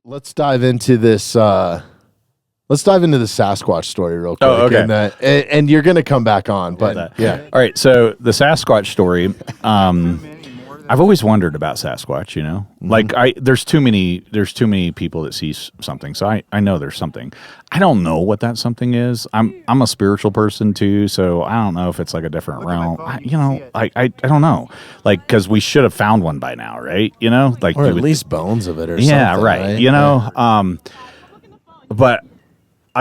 let's dive into this. Let's dive into the Sasquatch story real quick. Oh, okay. And you're going to come back on, but yeah. All right. So the Sasquatch story. I've always wondered about Sasquatch. You know, like there's too many people that see something, so I know there's something. I don't know what that something is. I'm a spiritual person too, so I don't know if it's like a different realm. I don't know, like because we should have found one by now, right? You know, like or at least bones of it or yeah, something. Right. You know, but.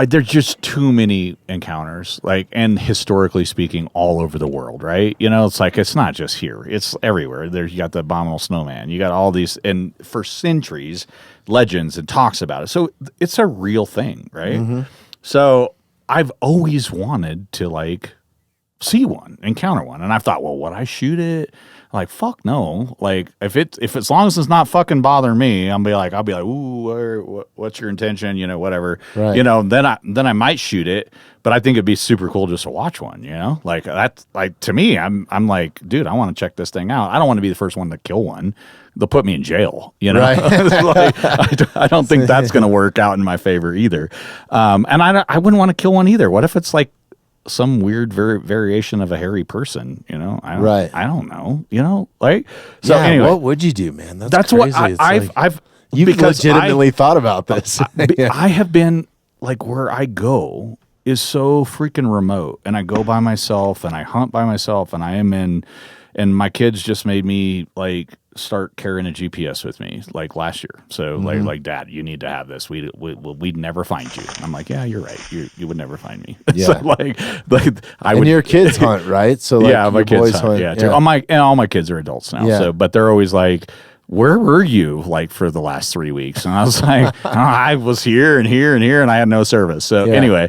There's just too many encounters, like, and historically speaking, all over the world, right? You know, it's like it's not just here; it's everywhere. You got the abominable snowman, you got all these, and for centuries, legends and talks about it. So it's a real thing, right? Mm-hmm. So I've always wanted to like see one, encounter one, and I thought, well, would I shoot it? Like, fuck no. Like, if as long as it's not fucking bothering me, I'll be like, ooh, what's your intention? You know, whatever. Right. You know, then I might shoot it, but I think it'd be super cool just to watch one. You know, like that's like to me, I'm like, dude, I want to check this thing out. I don't want to be the first one to kill one. They'll put me in jail. You know, right. Like, I don't think that's going to work out in my favor either. And I wouldn't want to kill one either. What if it's like some weird variation of a hairy person, you know? I don't know, you know? Like, so yeah, anyway. What would you do, man? That's crazy. What I've you've legitimately thought about this. I have been, like, where I go is so freaking remote, and I go by myself, and I hunt by myself, and I am in, and my kids just made me, like, start carrying a GPS with me like last year. So like Dad, you need to have this. We'd never find you. I'm like, yeah, you're right. You would never find me. Yeah. So like I would. And your kids hunt, right? So like yeah, my kids hunt. Yeah. All my kids are adults now. Yeah. So, but they're always like, where were you like for the last 3 weeks? And I was like, I was here and here and here, and I had no service. So anyway.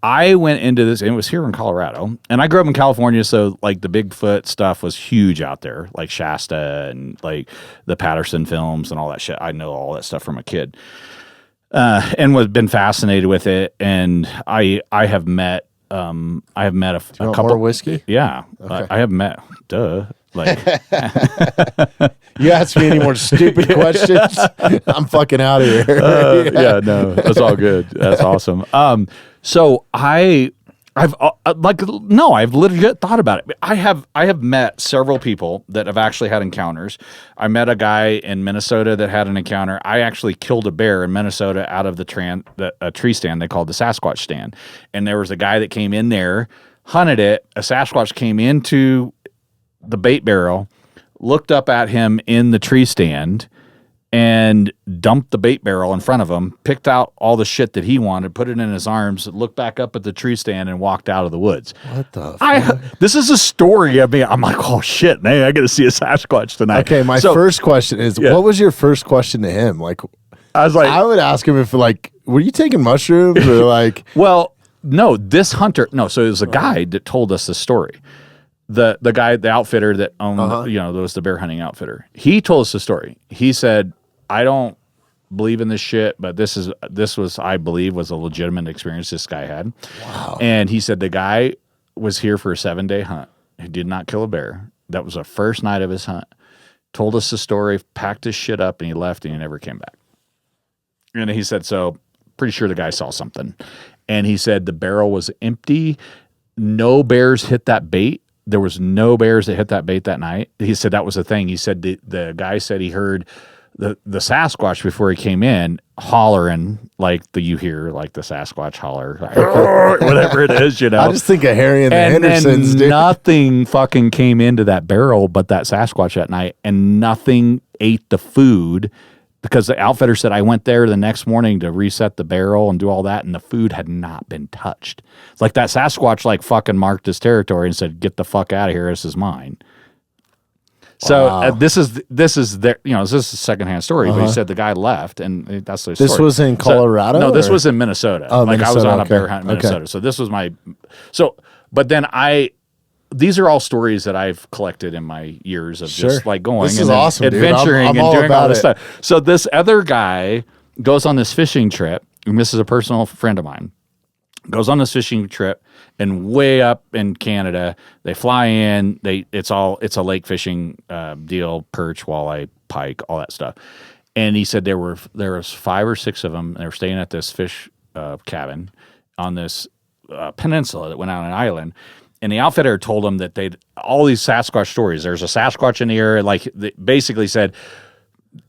I went into this, and it was here in Colorado, and I grew up in California, so like the Bigfoot stuff was huge out there, like Shasta and like the Patterson films and all that shit. I know all that stuff from a kid, and been fascinated with it. And I have met a couple more whiskey. Yeah, okay. I have met. Duh. Like, you ask me any more stupid questions, I'm fucking out of here. Yeah, no, that's all good. That's awesome. So I've legit thought about it. I have met several people that have actually had encounters. I met a guy in Minnesota that had an encounter. I actually killed a bear in Minnesota out of a tree stand they called the Sasquatch stand. And there was a guy that came in there, hunted it. A Sasquatch came into the bait barrel, looked up at him in the tree stand, and dumped the bait barrel in front of him, picked out all the shit that he wanted, put it in his arms, looked back up at the tree stand, and walked out of the woods. What the fuck? This is a story of me. I'm like, oh shit, man, I got to see a Sasquatch tonight. Okay, my first question is, what was your first question to him? Like, I was like, I would ask him if like, were you taking mushrooms or like? Well, no, this hunter, no. So it was a guy that told us this story. The guy, the outfitter that owned, that was the bear hunting outfitter. He told us the story. He said, I don't believe in this shit, but this was, I believe, was a legitimate experience this guy had. Wow. And he said the guy was here for a 7-day hunt. He did not kill a bear. That was the first night of his hunt. Told us the story, packed his shit up, and he left, and he never came back. And he said, so pretty sure the guy saw something. And he said the barrel was empty. No bears hit that bait. There was no bears that hit that bait that night. He said that was the thing. He said the guy said he heard the Sasquatch before he came in hollering like you hear like the Sasquatch holler, whatever it is, you know. I just think of Harry and the Hendersons, dude. Nothing fucking came into that barrel but that Sasquatch that night, and nothing ate the food. Because the outfitter said, I went there the next morning to reset the barrel and do all that, and the food had not been touched. It's like that Sasquatch like fucking marked his territory and said, get the fuck out of here, this is mine. So wow. This is a secondhand story, but he said the guy left, and that's the story. This was in Colorado? No, this was in Minnesota. Oh, like Minnesota, I was on a bear hunt in Minnesota. So this was but then these are all stories that I've collected in my years of just like going this and is awesome, adventuring dude. I'm and doing all this it. stuff. So this other guy goes on this fishing trip, and this is a personal friend of mine, goes on this fishing trip, and way up in Canada, they fly in, it's a lake fishing deal, perch, walleye, pike, all that stuff. And he said there was 5 or 6 of them. And they were staying at this fish cabin on this peninsula that went out on an island. And the outfitter told them that all these Sasquatch stories. There's a Sasquatch in the area. Like they basically said,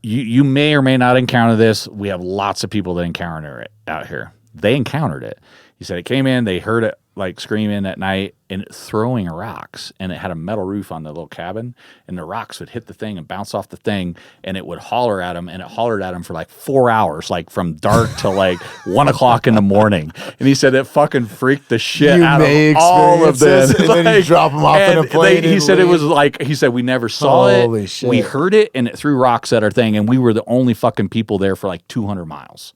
you may or may not encounter this. We have lots of people that encounter it out here. They encountered it. He said it came in. They heard it like screaming at night and throwing rocks. And it had a metal roof on the little cabin. And the rocks would hit the thing and bounce off the thing. And it would holler at them. And it hollered at them for like 4 hours, like from dark to like 1 o'clock in the morning. And he said it fucking freaked the shit out of all of them. And then you drop them off in a plane. He said it was like, he said we never saw Holy it. Shit. We heard it and it threw rocks at our thing. And we were the only fucking people there for like 200 miles.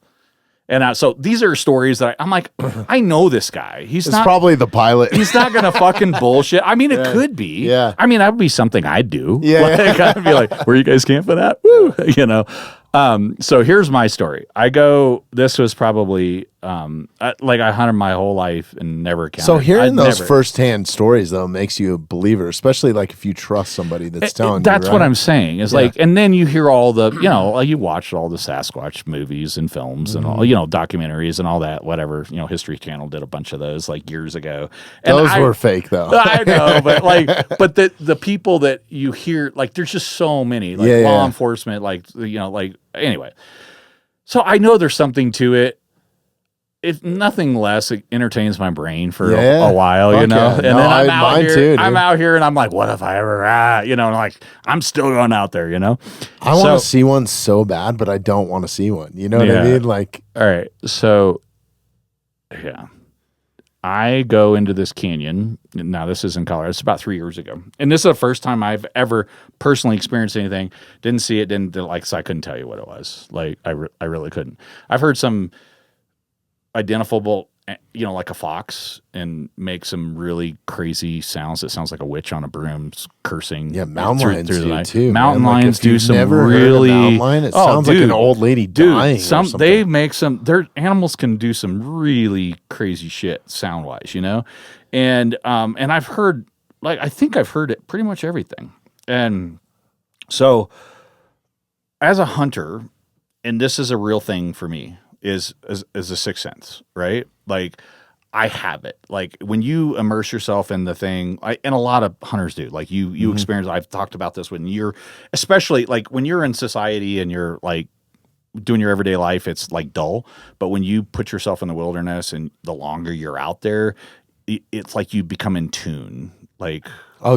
And so these are stories that I'm like, I know this guy. It's probably the pilot. He's not going to fucking bullshit. I mean, it could be. Yeah. I mean, that would be something I'd do. Yeah. Like, I'd be like, where you guys camping at? Woo. You know? So here's my story. This was probably, I hunted my whole life and never encountered. So hearing those firsthand stories, though, makes you a believer, especially like if you trust somebody that's telling you. That's what I'm saying. Is like, and then you hear all the, you watch all the Sasquatch movies and films and all, documentaries and all that, whatever, History Channel did a bunch of those like years ago. And those were fake though. I know, but the people that you hear, like there's just so many, like law enforcement, anyway. So I know there's something to it. If nothing less, it entertains my brain for a while, And then I'm out here. Too, I'm out here, and I'm like, what if I ever, like I'm still going out there, I want to see one so bad, but I don't want to see one. You know what I mean? Like, all right, so I go into this canyon. Now, this is in Colorado. It's about 3 years ago. And this is the first time I've ever personally experienced anything. Didn't see it, so I couldn't tell you what it was. Like, I really couldn't. I've heard some identifiable, like a fox, and make some really crazy sounds. It sounds like a witch on a broom cursing. Yeah, mountain lions do too. Mountain lions do some really. Mountain lion, it sounds like an old lady dying. They make some. Their animals can do some really crazy shit sound wise, and I've heard, I think I've heard it pretty much everything, and so as a hunter, and this is a real thing for me. Is a sixth sense, right? Like I have it. Like when you immerse yourself in the thing, and a lot of hunters do. Like you experience. I've talked about this when you're, especially like when you're in society and you're like doing your everyday life, it's like dull. But when you put yourself in the wilderness and the longer you're out there, it's like you become in tune. Like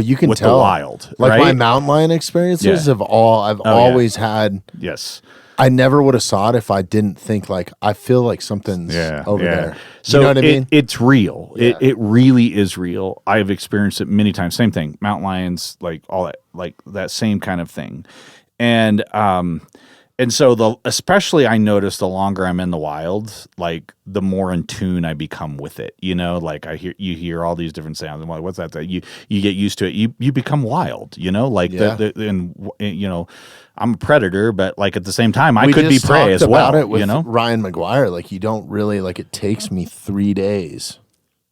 you can with tell the wild. Like right? my mountain lion experiences I've always had. Yes. I never would have saw it if I didn't think like I feel like something's over there. So you know what I mean? It's real. Yeah. It really is real. I've experienced it many times. Same thing. Mountain lions, like all that, like that same kind of thing. And so especially I notice the longer I'm in the wild, like the more in tune I become with it. Like you hear all these different sounds. I'm like, what's that? You get used to it. You become wild. Like I'm a predator, but like at the same time, I could be prey as well. About it with Ryan McGuire, like you don't really like. It takes me 3 days.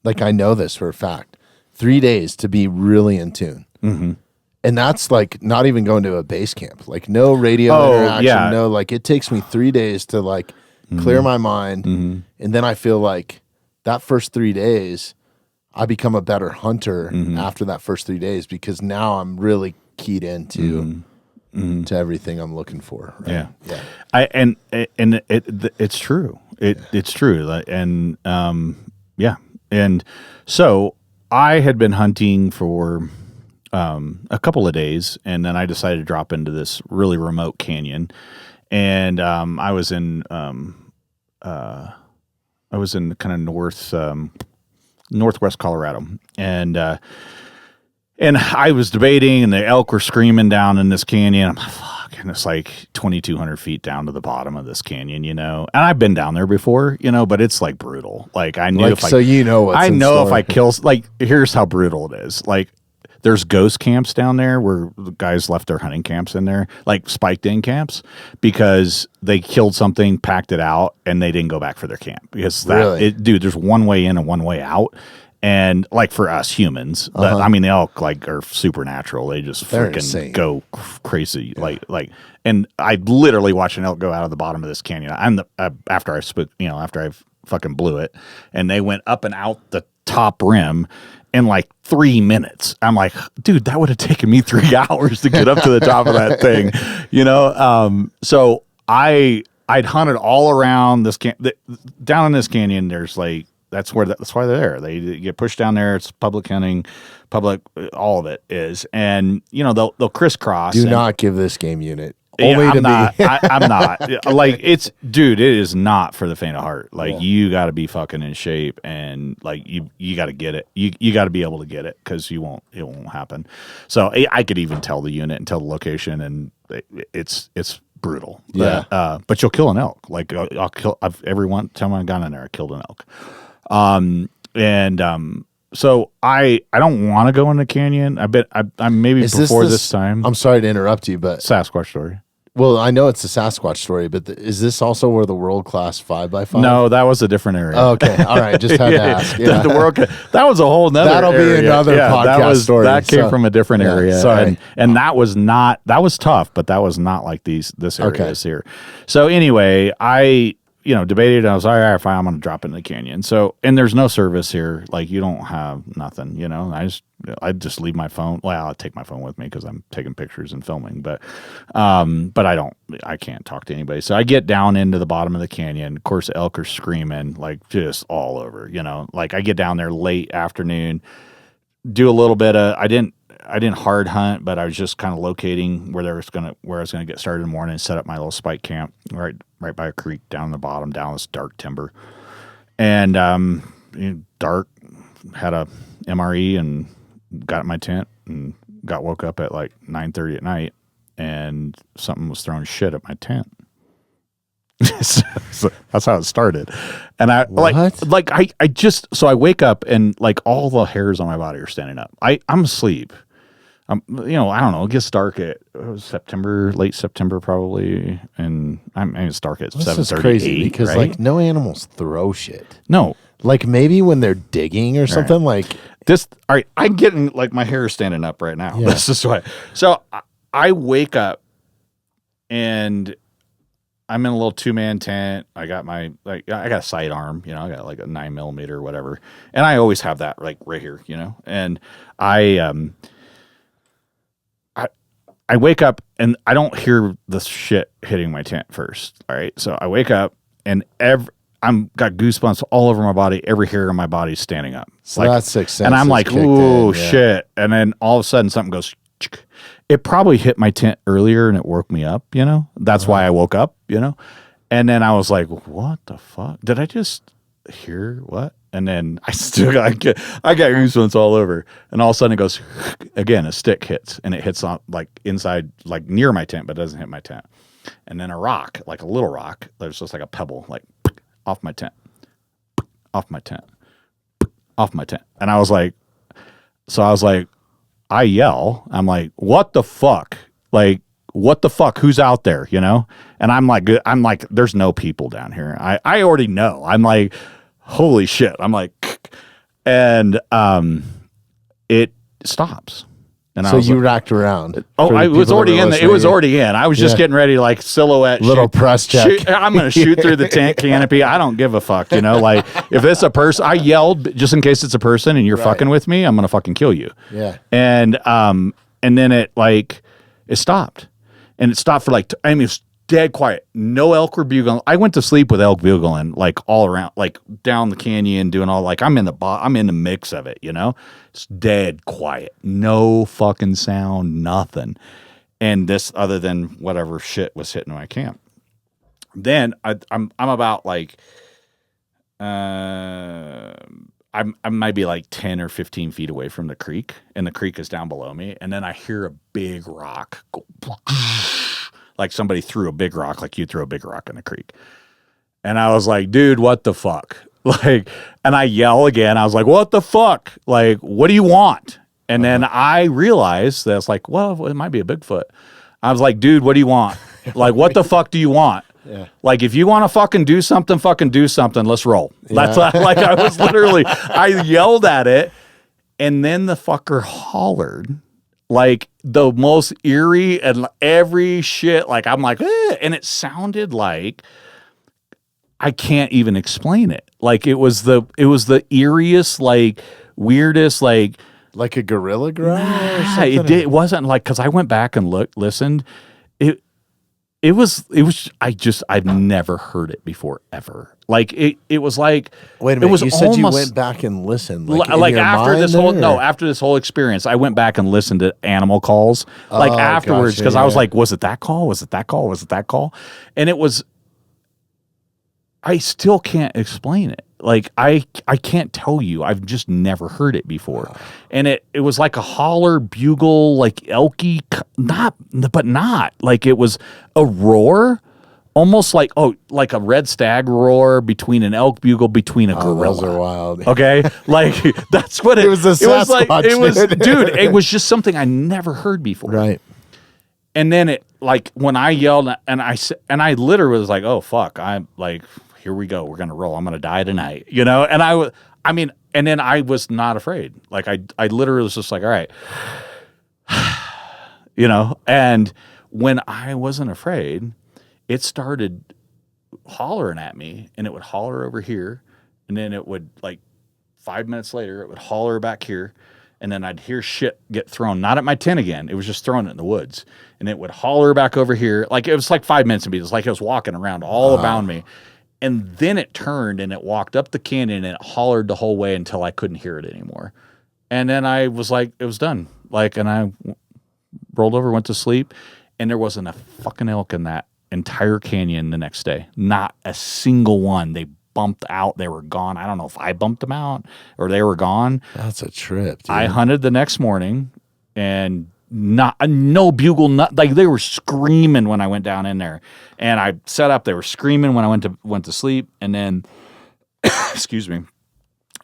Like I know this for a fact. 3 days to be really in tune. Mm-hmm. And that's like not even going to a base camp, like no radio interaction, no, like it takes me 3 days to like clear my mind. Mm-hmm. And then I feel like that first 3 days, I become a better hunter after that first 3 days, because now I'm really keyed into to everything I'm looking for. Right? Yeah. It's true. It's true. And and so I had been hunting for a couple of days, and then I decided to drop into this really remote canyon, and I was in kind of northwest Colorado, and I was debating, and the elk were screaming down in this canyon. I'm like, fuck, and it's like 2,200 feet down to the bottom of this canyon, and I've been down there before, but it's like brutal. Like I knew what's if I kill, like here's how brutal it is. Like there's ghost camps down there where the guys left their hunting camps in there, like spiked in camps, because they killed something, packed it out, and they didn't go back for their camp. Because there's one way in and one way out. And like for us humans, I mean, the elk like are supernatural. They just They're freaking insane. go crazy. Like, and I literally watched an elk go out of the bottom of this canyon. After I fucking blew it, and they went up and out the top rim in like 3 minutes. I'm like, dude, that would have taken me 3 hours to get up to the top of that thing, So I'd hunted all around this down in this canyon. There's like, that's why they're there. They get pushed down there. It's public hunting, all of it is. And they'll crisscross. Do not give this game unit. I'm not. I'm not. Like, dude, it is not for the faint of heart. Like, you got to be fucking in shape, and like you got to get it. You got to be able to get it, because it won't happen. So I could even tell the unit and tell the location, and it's brutal. Yeah. But you'll kill an elk. Like, every time I got in there, I killed an elk. So I don't want to go in the canyon. I'm maybe before this time. I'm sorry to interrupt you, but Sasquatch story. Well, I know it's a Sasquatch story, but is this also where the world-class 5x5? No, that was a different area. Oh, okay. All right. Just had to ask. Yeah. That was a whole nother That'll area. be another podcast story. That came from a different area. Sorry. And that was tough, but that was not like this area is here. So anyway, I debated. I was like, all right, fine, I'm going to drop it in the canyon. So, and there's no service here. Like, you don't have nothing, I just leave my phone. Well, I'll take my phone with me because I'm taking pictures and filming, but I can't talk to anybody. So I get down into the bottom of the canyon. Of course, elk are screaming, like, just all over, like, I get down there late afternoon, do a little bit of, I didn't hard hunt, but I was just kind of locating where I was gonna get started in the morning and set up my little spike camp right by a creek down the bottom, down this dark timber. And dark, had a MRE and got in my tent and woke up at like 9:30 at night, and something was throwing shit at my tent. So that's how it started. And I I wake up and like all the hairs on my body are standing up. I'm asleep. I don't know. It gets dark at late September probably, and it's dark at 7:30. This is crazy because right? like no animals throw shit. No, like maybe when they're digging or something like this. All right, I'm getting like my hair is standing up right now. Yeah. This is why. So I wake up and I'm in a little 2-man tent. I got I got a sidearm, I got like a 9mm or whatever, and I always have that like right here, and I wake up and I don't hear the shit hitting my tent first. All right. So I wake up and I'm got goosebumps all over my body. Every hair on my body is standing up. So that's Sixth Sense. And I'm like, ooh, shit. And then all of a sudden something goes, it probably hit my tent earlier and it woke me up, That's why I woke up, And then I was like, what the fuck? Did I just hear what? And then I get goosebumps all over, and all of a sudden it goes again. A stick hits, and it hits on like inside, like near my tent, but doesn't hit my tent. And then a rock, like a little rock, there's just like a pebble, like off my tent, off my tent, off my tent. And I was like, I yell, I'm like, what the fuck? Like, what the fuck? Who's out there? And I'm like, there's no people down here. I already know. I'm like, holy shit. I'm like, and it stops. And so you racked around. Oh, I was already in. It was already in. I was just getting ready to like silhouette. Little press check. I'm going to shoot through the tent canopy. I don't give a fuck. Like if it's a person, I yelled just in case it's a person and you're fucking with me, I'm going to fucking kill you. Yeah. And then it stopped. And it stopped for it was dead quiet. No elk were bugling. I went to sleep with elk bugling like all around, like down the canyon, doing all I'm in the mix of it, It's dead quiet. No fucking sound, nothing. And this other than whatever shit was hitting my camp. Then I'm about like I might be like 10 or 15 feet away from the creek, and the creek is down below me, and then I hear a big rock go like somebody threw a big rock, like you throw a big rock in the creek. And I was like, dude, what the fuck? And I yell again. I was like, what the fuck? Like, what do you want? And then I realized that it's like, well, it might be a Bigfoot. I was like, dude, what do you want? Like, what the fuck do you want? Yeah. Like, if you want to fucking do something, let's roll. That's like, I was literally, I yelled at it, and then the fucker hollered like the most eerie and every shit. Like, I'm like, eh, and it sounded like, I can't even explain it. Like, it was the eeriest, like, weirdest, like a gorilla growl or something? it wasn't like, because I went back and listened. It was I've never heard it before ever. Like, it was like, wait a minute, you said you went back and listened, like after this after this whole experience, I went back and listened to animal calls, like, afterwards, because I was like, was it that call? Was it that call? Was it that call? And it was, I still can't explain it. Like, I can't tell you. I've just never heard it before. And it was like a holler, bugle, like elky, not. Like, it was a roar, almost like a red stag roar between an elk bugle between a gorilla. Those are wild. Okay? Like, that's what it was. A Sasquatch, it was, dude, it was just something I never heard before. Right. And then it, like, when I yelled and I literally was like, oh, fuck. I'm like, here we go. We're going to roll. I'm going to die tonight, you know? And and then I was not afraid. Like, I literally was just like, all right, you know? And when I wasn't afraid, it started hollering at me, and it would holler over here. And then it would, like, 5 minutes later, it would holler back here. And then I'd hear shit get thrown, not at my tent again. It was just throwing it in the woods. And it would holler back over here. Like, it was like 5 minutes to me. It was like it was walking around all around me. And then it turned and it walked up the canyon and it hollered the whole way until I couldn't hear it anymore. And then I was like, it was done. Like, and I rolled over, went to sleep, and there wasn't a fucking elk in that entire canyon the next day. Not a single one. They bumped out. They were gone. I don't know if I bumped them out or they were gone. That's a trip, dude. I hunted the next morning, and no bugle, like, they were screaming when I went down in there, and I set up. They were screaming when I went to sleep, and then, excuse me,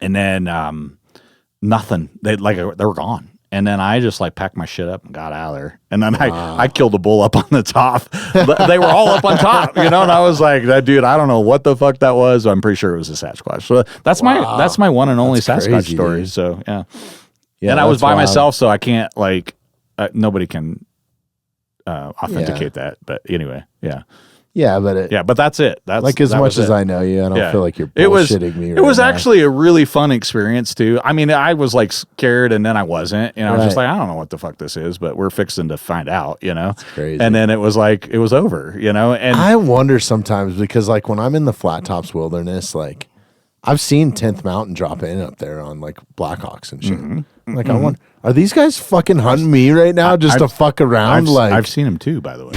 and then nothing. They were gone, and then I just, like, packed my shit up and got out of there, and then I killed a bull up on the top. They were all up on top, you know, and I was like, that dude, I don't know what the fuck that was. I'm pretty sure it was a Sasquatch. So that's my one and only Sasquatch crazy, story. dude. So yeah, and I was by myself, so I can't, like. Nobody can authenticate that, but anyway, yeah, but that's it. That's, like, as much as I know you, I don't feel like you're bullshitting me. It was actually a really fun experience too. I mean, I was, like, scared, and then I wasn't. You know, I was just like, I don't know what the fuck this is, but we're fixing to find out. You know, that's crazy. And then it was like it was over. You know, and I wonder sometimes, because, like, when I'm in the Flat Tops Wilderness, like, I've seen 10th Mountain drop in up there on, like, Blackhawks and shit. Mm-hmm. Like, I wonder, are these guys fucking hunting me right now just to fuck around? I've seen them too, by the way.